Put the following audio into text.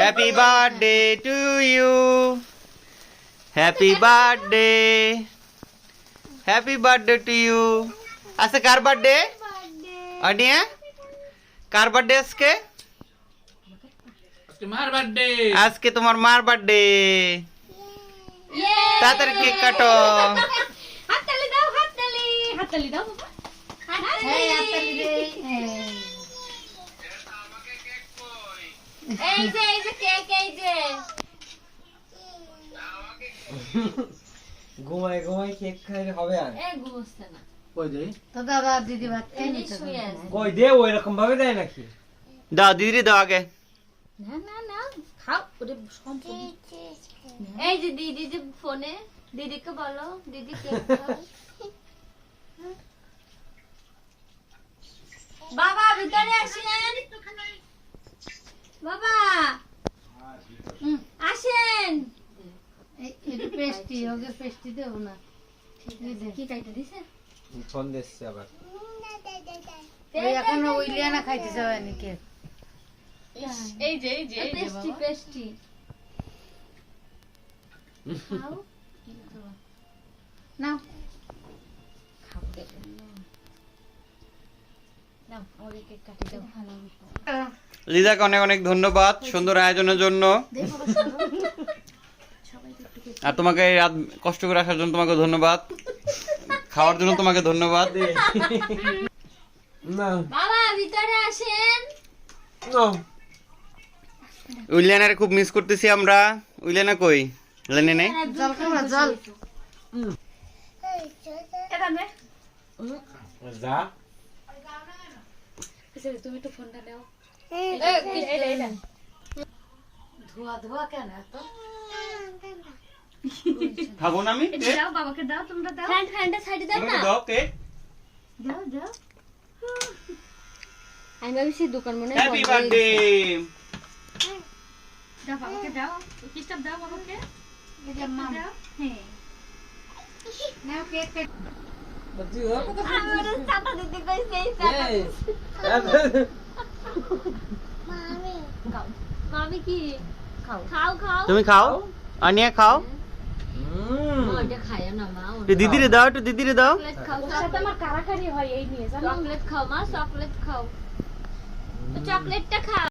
Happy birthday to you, happy birthday, happy birthday to you. আজকে কার birthday? অডিয়া, কার birthday আজকে? মার বার্থডে। আজকে তোমার মার বার্থডে। তাড়াতাড়ি কেক কাটো। হাততালি দাও, হাততালি, হাততালি দাও বাবা। এই হাততালি দে। এই যে কেক, এই যে ঘুমাই ঘুমাই কেক খাইলে হবে আর এই ঘুমোচ্ছে না। কই দেই? তো দাদা দিদি ভাত এই যে শুয়ে আছে। কই দে ওই রকম ভাবে দেয় নাকি? দাও দিদি দাও আগে। না না না, খাও ওরে সম্পূর্ণ। এই যে দিদি যে ফোনে, দিদিকে বলো দিদি কেক খাও। বাবা ভিতরে আসেন, বাবা আসেন। একটু পেস্টি ওকে পেস্টি দেবো না। কি খাইতে দিছে? ফোন দিচ্ছে আবার। ওই এখনো উইলিয়ানা খাইতে যাবে নাকি? এই যে পেস্টি পেস্টি খাও। নাও নাও ওরে কেক কাটি দাও। ভালো লিজাকে অনেক অনেক ধন্যবাদ সুন্দর আয়োজনের জন্য, আর তোমাকে এই রাত কষ্ট করে আসার জন্য তোমাকে ধন্যবাদ, খাওয়ার জন্য তোমাকে ধন্যবাদ। না বাবা ভিতরে আসেন। না উইলিয়ানারে খুব মিস করতেছি আমরা। উইলিয়ানা কই? লাইনে নেই? জল খাবা জল। এটা নে। যা তুমি একটু ফোনটা দাও। ধোয়া ধোয়া কেন এত? খাবো না আমি? এটা দাও বাবাকে দাও, তোমরা দাও। হ্যান্ডটা সাইডে দাও না। দাও কেক। দাও দাও। আমি ভাবছি দোকান মনে হয় হ্যাপি বন্ধ হয়ে বার্থডে। গেছে। দাও বাবাকে দাও, কিসটা দাও বাবাকে। এই যে মাম দাও। হ্যাঁ। নাও কেক কেক। আমার চাপা দিতে কইছে এই চাপা। খাও। মামি কি? খাও খাও খাও। তুমি খাও, আনিয়া খাও। ওটা খায় না মা। একটু দিদিরে দাও, একটু দিদিরে দাও। চকলেট খাও। সাথে আমার কারাকারি হয় এই নিয়ে জানো। চকলেট খাও মা, চকলেট খাও। তো চকলেটটা খাও।